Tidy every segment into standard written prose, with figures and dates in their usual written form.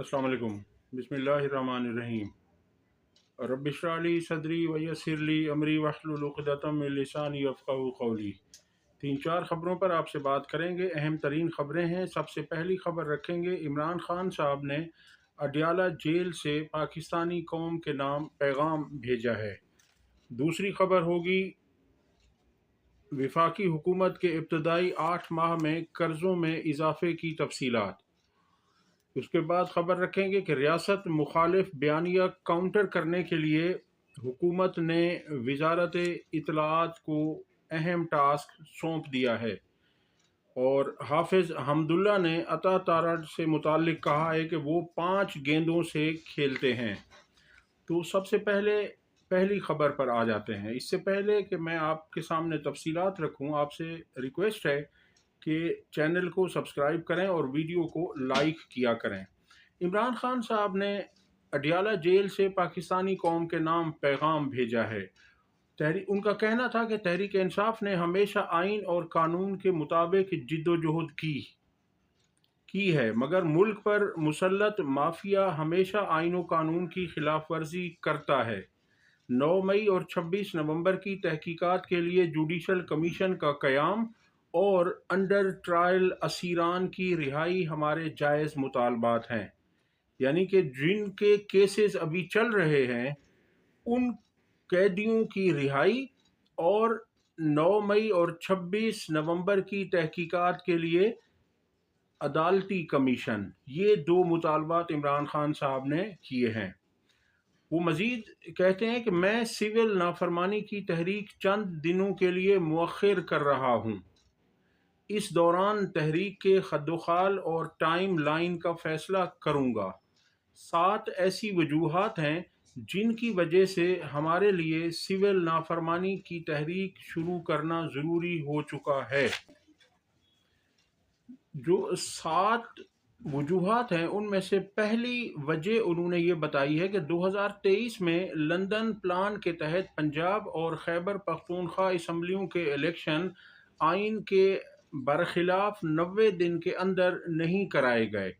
अस्सलाम वालेकुम। बिस्मिल्लाहिर्रहमानिर्रहीम। रब्बि इश्रह ली सदरी व यस्सिर ली अमरी वहलुल उक़दतम मिन लिसानी यफ़क़हू क़ौली। तीन चार खबरों पर आपसे बात करेंगे। अहम तरीन खबरें हैं। सबसे पहली खबर रखेंगे, इमरान खान साहब ने अडयाला जेल से पाकिस्तानी कौम के नाम पैगाम भेजा है। दूसरी खबर होगी, वफाकी हुकूमत के इब्तदाई 8 माह में कर्ज़ों में इजाफे की तफसीलात। उसके बाद खबर रखेंगे कि रियासत मुखालिफ बयानिया काउंटर करने के लिए हुकूमत ने वजारत इत्तलाआत को अहम टास्क सौंप दिया है। और हाफिज़ हमदुल्ला ने अता तारड़ से मुताल्लिक कहा है कि वो 5 गेंदों से खेलते हैं। तो सबसे पहली खबर पर आ जाते हैं। इससे पहले कि मैं आपके सामने तफसीलात रखूं, आपसे रिक्वेस्ट है कि चैनल को सब्सक्राइब करें और वीडियो को लाइक किया करें। इमरान खान साहब ने अडयाला जेल से पाकिस्तानी कौम के नाम पैगाम भेजा है। उनका कहना था कि तहरीक इंसाफ ने हमेशा आइन और कानून के मुताबिक जिद्दोजहद की है, मगर मुल्क पर मुसल्लत माफिया हमेशा आइन और कानून की खिलाफ वर्जी करता है। 9 मई और 26 नवंबर की तहकीकात के लिए जुडिशल कमीशन का क़याम और अंडर ट्रायल असीरान की रिहाई हमारे जायज़ मुतालबात हैं। यानी कि जिनके केसेस अभी चल रहे हैं उन कैदियों की रिहाई और 9 मई और 26 नवंबर की तहकीकात के लिए अदालती कमीशन, ये 2 मुतालबात इमरान खान साहब ने किए हैं। वो मज़ीद कहते हैं कि मैं सिविल नाफरमानी की तहरीक चंद दिनों के लिए मुअख्खर कर रहा हूँ। इस दौरान तहरीक के खद्दोखाल और टाइम लाइन का फैसला करूँगा। 7 ऐसी वजूहात हैं जिनकी वजह से हमारे लिए सिविल नाफरमानी की तहरीक शुरू करना ज़रूरी हो चुका है। जो 7 वजूहात हैं उनमें से पहली वजह उन्होंने ये बताई है कि 2023 में लंदन प्लान के तहत पंजाब और खैबर पख्तूनख्वा असम्बलियों के इलेक्शन आइन के बरखिलाफ 90 दिन के अंदर नहीं कराए गए,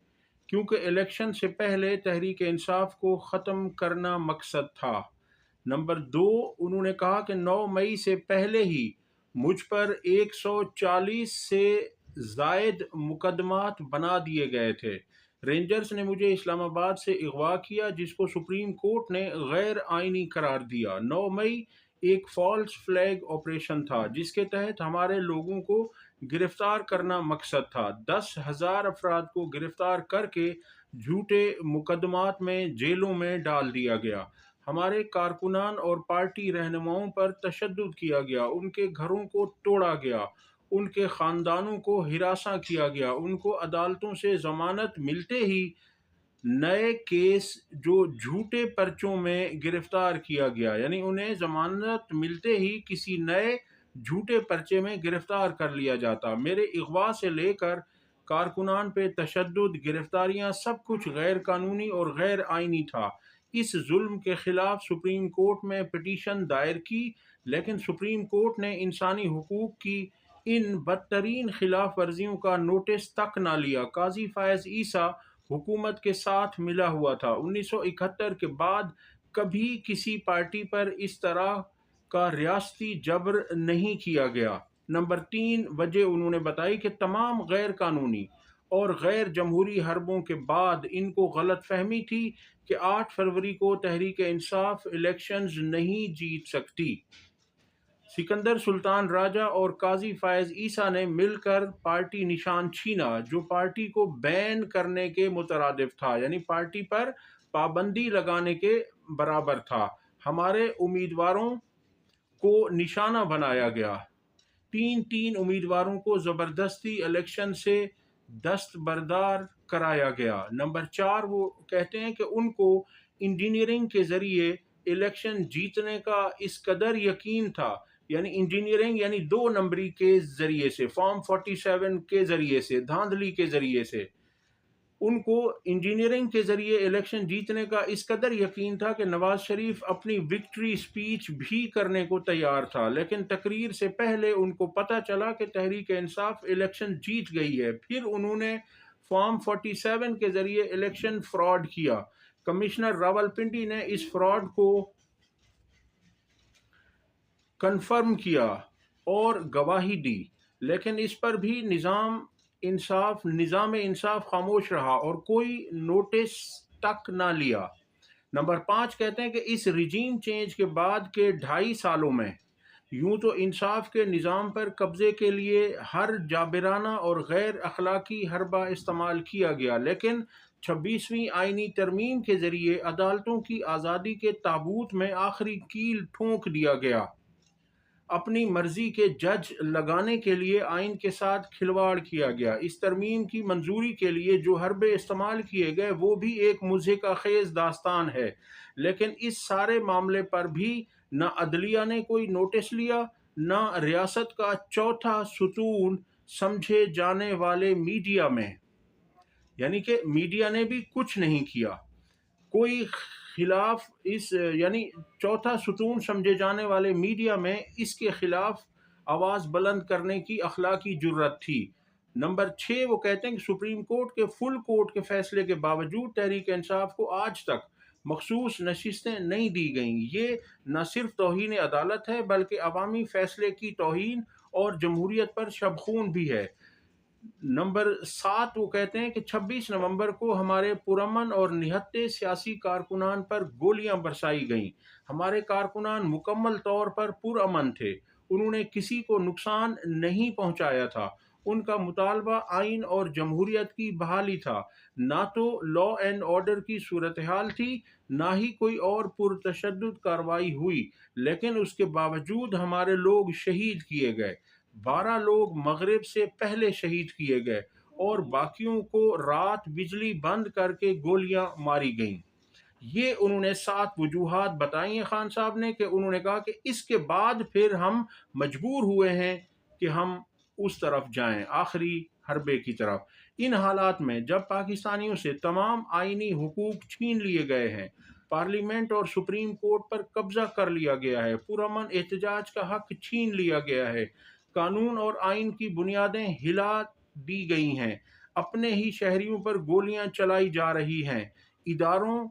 क्योंकि इलेक्शन से पहले तहरीक इंसाफ को ख़त्म करना मकसद था। नंबर 2, उन्होंने कहा कि 9 मई से पहले ही मुझ पर 140 से जायद मुकदमात बना दिए गए थे। रेंजर्स ने मुझे इस्लामाबाद से अगवा किया, जिसको सुप्रीम कोर्ट ने गैर आइनी करार दिया। 9 मई एक फॉल्स फ्लैग ऑपरेशन था, जिसके तहत हमारे लोगों को गिरफ्तार करना मकसद था। 10,000 अफराद को गिरफ्तार करके झूठे मुकदमात में जेलों में डाल दिया गया। हमारे कारकुनान और पार्टी रहनुमाओं पर तशद्दुद किया गया, उनके घरों को तोड़ा गया, उनके ख़ानदानों को हिरासा किया गया, उनको अदालतों से ज़मानत मिलते ही नए केस जो झूठे पर्चों में गिरफ्तार किया गया, यानी उन्हें ज़मानत मिलते ही किसी नए झूठे पर्चे में गिरफ्तार कर लिया जाता। मेरे अगवा से लेकर कारकुनान पे तशद्दुद, गिरफ्तारियां, सब कुछ गैर कानूनी और गैर आइनी था। इस जुल्म के खिलाफ सुप्रीम कोर्ट में पिटीशन दायर की, लेकिन सुप्रीम कोर्ट ने इंसानी हुकूक की इन बदतरीन खिलाफ वर्जियों का नोटिस तक ना लिया। काजी फायज ईसा हुकूमत के साथ मिला हुआ था। 1971 के बाद कभी किसी पार्टी पर इस तरह का रियासती जबर नहीं किया गया। नंबर 3 वजह उन्होंने बताई कि तमाम गैर कानूनी और गैर जमहूरी हरबों के बाद इनको गलत फहमी थी कि 8 फरवरी को तहरीक इंसाफ इलेक्शंस नहीं जीत सकती। सिकंदर सुल्तान राजा और काजी फायज ईसा ने मिलकर पार्टी निशान छीना, जो पार्टी को बैन करने के मुतरादिफ था, यानी पार्टी पर पाबंदी लगाने के बराबर था। हमारे उम्मीदवारों को निशाना बनाया गया। 3 उम्मीदवारों को ज़बरदस्ती इलेक्शन से दस्तबरदार कराया गया। नंबर 4, वो कहते हैं कि उनको इंजीनियरिंग के ज़रिए इलेक्शन जीतने का इस कदर यकीन था, यानी इंजीनियरिंग यानी 2 नंबरी के ज़रिए से, फॉर्म 47 के ज़रिए से, धांधली के ज़रिए से, उनको इंजीनियरिंग के ज़रिए इलेक्शन जीतने का इस कदर यकीन था कि नवाज शरीफ अपनी विक्ट्री स्पीच भी करने को तैयार था। लेकिन तकरीर से पहले उनको पता चला कि तहरीक इंसाफ इलेक्शन जीत गई है। फिर उन्होंने فارم 47 کے ذریعے الیکشن فراڈ کیا۔ کمشنر راولپنڈی نے اس فراڈ کو کنفرم کیا اور گواہی دی، لیکن اس پر بھی نظام انصاف خاموش رہا اور کوئی نوٹس تک نہ لیا۔ نمبر 5 کہتے ہیں کہ اس رجیم چینج کے بعد کے 2.5 سالوں میں یوں تو انصاف کے نظام پر قبضے کے لیے ہر جابرانہ اور غیر اخلاقی حربہ استعمال کیا گیا، لیکن 26ویں آئینی ترمیم کے ذریعے عدالتوں کی آزادی کے تابوت میں آخری کیل ٹھونک دیا گیا۔ اپنی مرضی کے جج لگانے کے لیے آئین کے ساتھ کھلواڑ کیا گیا۔ اس ترمیم کی منظوری کے لیے جو حربے استعمال کیے گئے وہ بھی ایک مضحکہ خیز داستان ہے، لیکن اس سارے معاملے پر بھی نہ عدلیہ نے کوئی نوٹس لیا، نہ ریاست کا چوتھا ستون سمجھے جانے والے میڈیا میں، یعنی کہ میڈیا نے بھی کچھ نہیں کیا، کوئی خلاف چوتھا ستون سمجھے جانے والے میڈیا میں اس کے خلاف آواز بلند کرنے کی اخلاقی جرات تھی۔ نمبر 6 وہ کہتے ہیں کہ سپریم کورٹ کے فل کورٹ کے فیصلے کے باوجود تحریک انصاف کو آج تک مخصوص نشستیں نہیں دی گئیں۔ یہ نہ صرف توہین عدالت ہے بلکہ عوامی فیصلے کی توہین اور جمہوریت پر شبخون بھی ہے۔ نمبر 7 وہ کہتے ہیں کہ 26 نومبر کو ہمارے پرامن اور نہتے سیاسی کارکنان پر گولیاں برسائی گئیں۔ ہمارے کارکنان مکمل طور پر پرامن تھے، انہوں نے کسی کو نقصان نہیں پہنچایا تھا۔ ان کا مطالبہ آئین اور جمہوریت کی بحالی تھا، نہ تو لا اینڈ آرڈر کی صورتحال تھی، نہ ہی کوئی اور پرتشدد کارروائی ہوئی، لیکن اس کے باوجود ہمارے لوگ شہید کیے گئے۔ 12 لوگ مغرب سے پہلے شہید کیے گئے اور باقیوں کو رات بجلی بند کر کے گولیاں ماری گئیں۔ یہ انہوں نے 7 وجوہات بتائی ہیں خان صاحب نے، کہ انہوں نے کہا کہ اس کے بعد پھر ہم مجبور ہوئے ہیں کہ ہم اس طرف جائیں، آخری حربے کی طرف۔ ان حالات میں جب پاکستانیوں سے تمام آئینی حقوق چھین لیے گئے ہیں، پارلیمنٹ اور سپریم کورٹ پر قبضہ کر لیا گیا ہے، پرامن احتجاج کا حق چھین لیا گیا ہے، قانون اور آئین کی بنیادیں ہلا دی گئی ہیں، اپنے ہی شہریوں پر گولیاں چلائی جا رہی ہیں، اداروں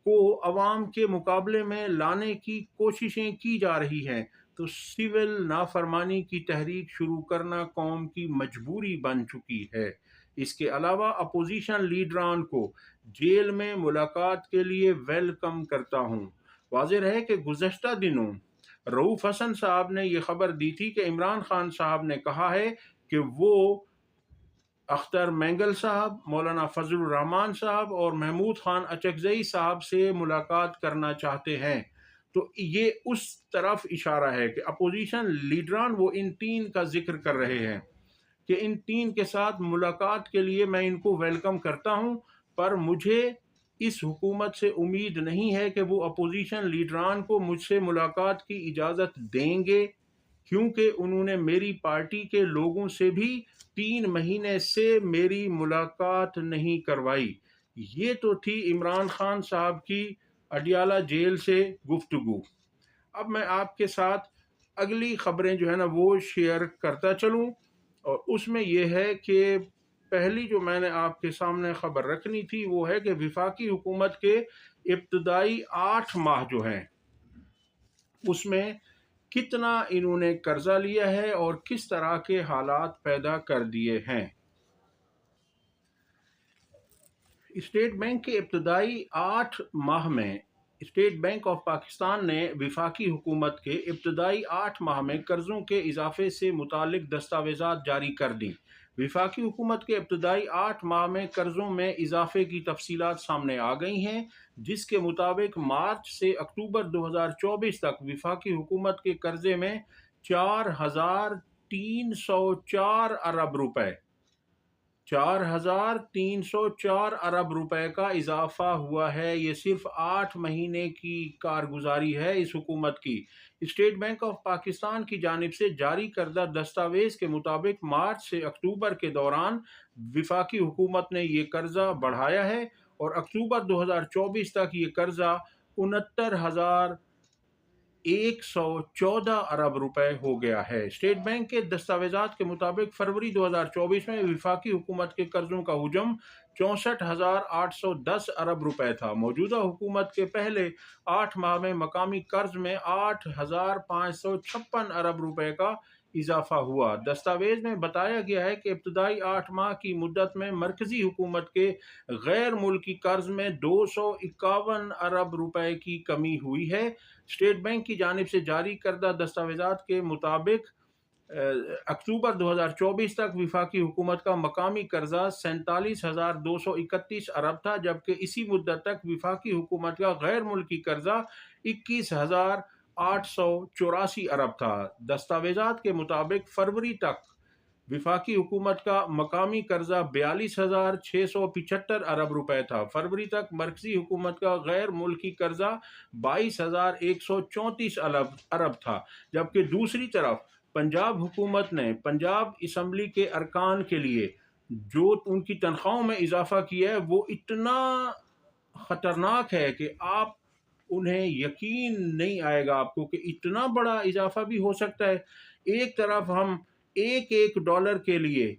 کو عوام کے مقابلے میں لانے کی کوششیں کی جا رہی ہیں، تو سول نافرمانی کی تحریک شروع کرنا قوم کی مجبوری بن چکی ہے۔ اس کے علاوہ اپوزیشن لیڈران کو جیل میں ملاقات کے لیے ویلکم کرتا ہوں۔ واضح ہے کہ گزشتہ دنوں رؤوف حسن صاحب نے یہ خبر دی تھی کہ عمران خان صاحب نے کہا ہے کہ وہ اختر مینگل صاحب، مولانا فضل الرحمان صاحب اور محمود خان اچکزئی صاحب سے ملاقات کرنا چاہتے ہیں۔ تو یہ اس طرف اشارہ ہے کہ اپوزیشن لیڈران وہ ان 3 کا ذکر کر رہے ہیں کہ ان 3 کے ساتھ ملاقات کے لیے میں ان کو ویلکم کرتا ہوں، پر مجھے اس حکومت سے امید نہیں ہے کہ وہ اپوزیشن لیڈران کو مجھ سے ملاقات کی اجازت دیں گے، کیونکہ انہوں نے میری پارٹی کے لوگوں سے بھی 3 مہینے سے میری ملاقات نہیں کروائی۔ یہ تو تھی عمران خان صاحب کی اڈیالہ جیل سے گفتگو۔ اب میں آپ کے ساتھ اگلی خبریں جو ہے نا وہ شیئر کرتا چلوں، اور اس میں یہ ہے کہ پہلی جو میں نے آپ کے سامنے خبر رکھنی تھی وہ ہے کہ وفاقی حکومت کے ابتدائی 8 ماہ جو ہیں اس میں کتنا انہوں نے قرضہ لیا ہے اور کس طرح کے حالات پیدا کر دیے ہیں۔ اسٹیٹ بینک کے ابتدائی 8 ماہ میں اسٹیٹ بینک آف پاکستان نے وفاقی حکومت کے ابتدائی 8 ماہ میں قرضوں کے اضافے سے متعلق دستاویزات جاری کر دیں۔ وفاقی حکومت کے ابتدائی 8 ماہ میں قرضوں میں اضافے کی تفصیلات سامنے آ گئی ہیں، جس کے مطابق مارچ سے اکتوبر 2024 تک وفاقی حکومت کے قرضے میں 4,304 ارب روپے 4,304 ارب روپے کا اضافہ ہوا ہے۔ یہ صرف 8 مہینے کی کارگزاری ہے اس حکومت کی۔ اسٹیٹ بینک آف پاکستان کی جانب سے جاری کردہ دستاویز کے مطابق مارچ سے اکتوبر کے دوران وفاقی حکومت نے یہ قرضہ بڑھایا ہے اور اکتوبر 2024 تک یہ قرضہ 69,000 114 अरब रुपए हो गया है। स्टेट बैंक के दस्तावेजात के मुताबिक फरवरी 2024 में विफाकी हुकूमत के कर्जों का हुजम 64,810 अरब रुपए था। मौजूदा हुकूमत के पहले 8 माह में मकामी कर्ज में 8,556 अरब रुपए का इजाफा हुआ। दस्तावेज में बताया गया है कि इब्तदाई 8 माह की मुद्दत में मरकजी हुकूमत के गैर मुल्की कर्ज में 251 अरब रुपए की कमी हुई है। स्टेट बैंक की जानिब से जारी करदा दस्तावेजात के मुताबिक अक्टूबर 2024 तक विफाकी हुकूमत का मकामी कर्जा 47,231 अरब था, जबकि इसी मुद्दत तक विफाकी हुकूमत का गैर मुल्की कर्जा 21,884 अरब था। दस्तावेजात के मुताबिक फरवरी तक विफाकी हुकूमत का मकामी कर्जा 42,675 अरब रुपए था। फरवरी तक मरकजी हुकूमत का गैर मुल्की कर्जा 22,134 अरब था, जबकि दूसरी तरफ पंजाब हुकूमत ने पंजाब असम्बली के अरकान के लिए जो उनकी तनख्वाहों में इजाफा किया है वो इतना ख़तरनाक है कि आप उन्हें यकीन नहीं आएगा आपको कि इतना बड़ा इजाफा भी हो सकता है। एक तरफ हम एक एक डॉलर के लिए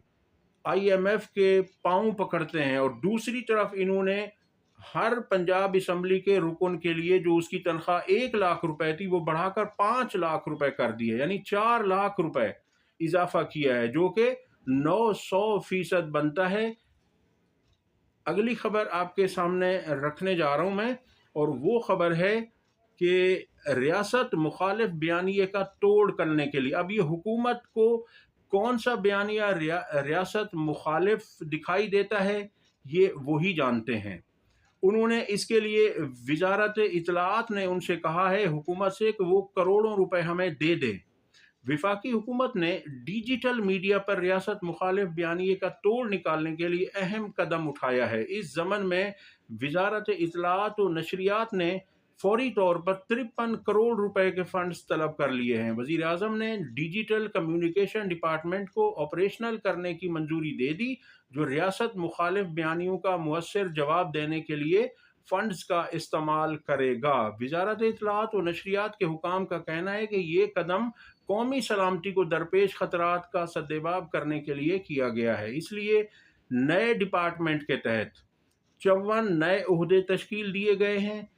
IMF के पाँव पकड़ते हैं और दूसरी तरफ इन्होंने हर पंजाब असम्बली के रुकन के लिए जो उसकी तनख्वाह 1 लाख रुपए थी वो बढ़ाकर 5 लाख रुपए कर दी है, यानी 4 लाख रुपए इजाफा किया है, जो कि 900% बनता है। अगली खबर आपके सामने रखने जा रहा हूं मैं, और वो खबर है कि रियासत मुखालिफ बयानिए का तोड़ करने के लिए अब ये हुकूमत को कौन सा बयानिया रियासत मुखालिफ दिखाई देता है ये वही जानते हैं। उन्होंने इसके लिए वजारत इत्तलाआत ने उनसे कहा है हुकूमत से कि वो करोड़ों रुपए हमें दे दें। विफाकी हुकूमत ने डिजिटल मीडिया पर रियासत मुखालिफ बयानिए का तोड़ निकालने के लिए अहम कदम उठाया है। इस ज़मन में वजारत इत्तलाआत व नशरियात ने फौरी तौर पर 53 करोड़ रुपए के फंड्स तलब कर लिए हैं। वज़ीर आज़म ने डिजिटल कम्युनिकेशन डिपार्टमेंट को ऑपरेशनल करने की मंजूरी दे दी, जो रियासत मुखालिफ बयानियों का मुअस्सर जवाब देने के लिए फंड्स का इस्तेमाल करेगा। वजारत इत्तलाआत व नशरियात के हुकाम का कहना है कि ये कदम कौमी सलामती को दरपेश खतरात का सद्देबाब करने के लिए किया गया है। इसलिए नए डिपार्टमेंट के तहत 54 नए ओहदे तश्कील दिए गए हैं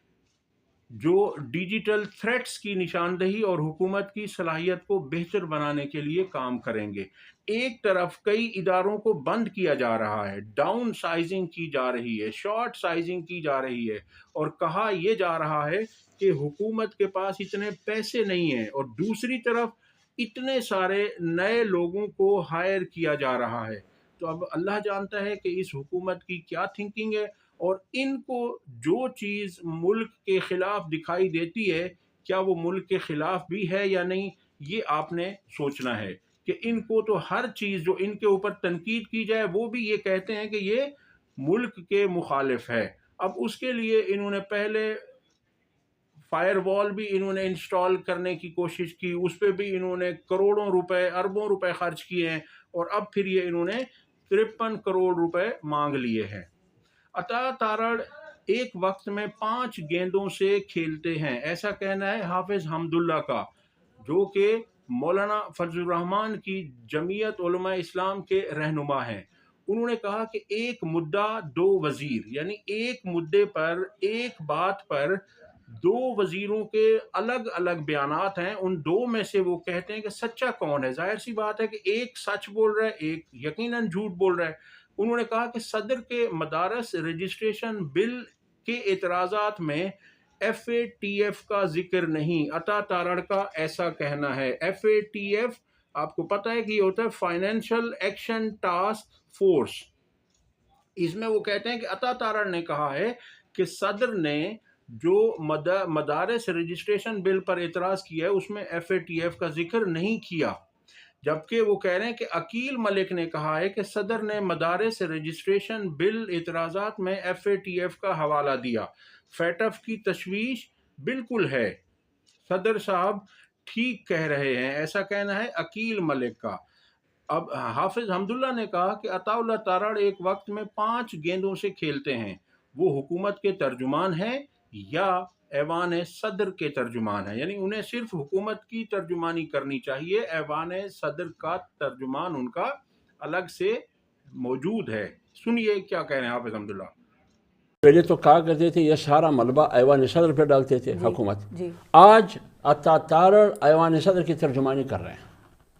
जो डिजिटल थ्रेट्स की निशानदही और हुकूमत की सलाहियत को बेहतर बनाने के लिए काम करेंगे। एक तरफ कई इदारों को बंद किया जा रहा है, डाउन साइजिंग की जा रही है, शॉर्ट साइजिंग की जा रही है और कहा यह जा रहा है कि हुकूमत के पास इतने पैसे नहीं हैं, और दूसरी तरफ इतने सारे नए लोगों को हायर किया जा रहा है। तो अब अल्लाह जानता है कि इस हुकूमत की क्या थिंकिंग है, और इनको जो चीज़ मुल्क के ख़िलाफ़ दिखाई देती है क्या वो मुल्क के ख़िलाफ़ भी है या नहीं, ये आपने सोचना है कि इनको तो हर चीज़ जो इनके ऊपर तनकीद की जाए वो भी ये कहते हैं कि ये मुल्क के मुखालिफ है। अब उसके लिए इन्होंने पहले फायरवॉल भी इन्होंने इंस्टॉल करने की कोशिश की, उस पर भी इन्होंने करोड़ों रुपए अरबों रुपए खर्च किए हैं, और अब फिर ये इन्होंने 53 करोड़ रुपए मांग लिए हैं। अता तारड़ एक वक्त में 5 गेंदों से खेलते हैं, ऐसा कहना है हाफिज हमदुल्ला का, जो कि मौलाना फजलुर रहमान की जमीयत उलमा इस्लाम के रहनुमा हैं। उन्होंने कहा कि एक मुद्दा दो वजीर, यानी एक मुद्दे पर एक बात पर दो वजीरों के अलग अलग बयानात हैं, उन दो में से वो कहते हैं कि सच्चा कौन है। जाहिर सी बात है कि एक सच बोल रहा है, एक यकीनन झूठ बोल रहा है। उन्होंने कहा कि सदर के मदारस रजिस्ट्रेशन बिल के एतराज़ात में FATF का जिक्र नहीं। अता तारड़ का ऐसा कहना है। FATF आपको पता है कि ये होता है फाइनेंशियल एक्शन टास्क फोर्स। इसमें वो कहते हैं कि अता तारड़ ने कहा है कि सदर ने जो मदारस रजिस्ट्रेशन बिल पर एतराज़ किया है उसमें FATF का जिक्र नहीं किया, जबकि वो कह रहे हैं कि अकील मलिक ने कहा है कि सदर ने मदारस रजिस्ट्रेशन बिल एतराज़ात में FATF का हवाला दिया। फैटफ की तशवीश बिल्कुल है, सदर साहब ठीक कह रहे हैं, ऐसा कहना है अकील मलिक का। अब हाफिज हमदुल्ला ने कहा कि अताउल्लाह तारड़ एक वक्त में 5 गेंदों से खेलते हैं, वो हुकूमत के तर्जुमान हैं یا ایوان صدر کے ترجمان ہیں، یعنی انہیں صرف حکومت کی ترجمانی کرنی چاہیے، ایوان صدر کا ترجمان ان کا الگ سے موجود ہے۔ سنیے کیا کہہ رہے ہیں حافظ حمداللہ۔ پہلے تو کہا کرتے تھے یہ سارا ملبہ ایوان صدر پہ ڈالتے تھے حکومت، آج عطا تارڑ ایوان صدر کی ترجمانی کر رہے ہیں۔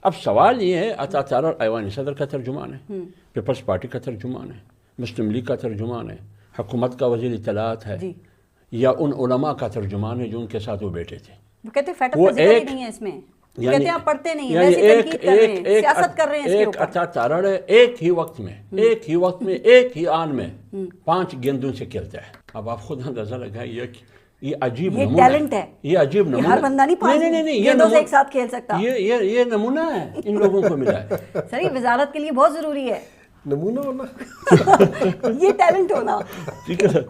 اب سوال یہ ہے عطا تارڑ ایوان صدر کا ترجمان ہے، پیپلز پارٹی کا ترجمان ہے، مسلم لیگ کا ترجمان ہے، حکومت کا وزیر اطلاعات ہے، یا ان علماء کا ترجمان ہے جو ان کے ساتھ وہ بیٹھے تھے؟ وہ کہتے ہیں فیٹ آف فزیکل ہی نہیں ہے اس میں، کہتے ہیں آپ پڑھتے نہیں ہیں، ویسے تنقید کر رہے ہیں، سیاست کر رہے ہیں اس کے اوپر۔ ایک عطا تارڑ ہے، ایک ہی وقت میں ایک ہی آن میں 5 گیندوں سے کھیلتا ہے۔ اب آپ خود اندازہ لگائیے یہ عجیب نمونہ ہے، ٹیلنٹ ہے، یہ عجیب نمونہ، ہر بندہ نہیں 5 گیندوں سے ایک ساتھ کھیل سکتا۔ یہ نمونہ ہے ان لوگوں کو ملا ہے۔ سر یہ وزارت کے لیے بہت ضروری ہے نمونہ ہونا، یہ ٹیلنٹ ہونا۔ ٹھیک ہے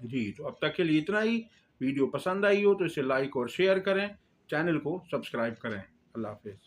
جی تو اب تک کے لیے اتنا ہی۔ ویڈیو پسند آئی ہو تو اسے لائک اور شیئر کریں، چینل کو سبسکرائب کریں۔ اللہ حافظ۔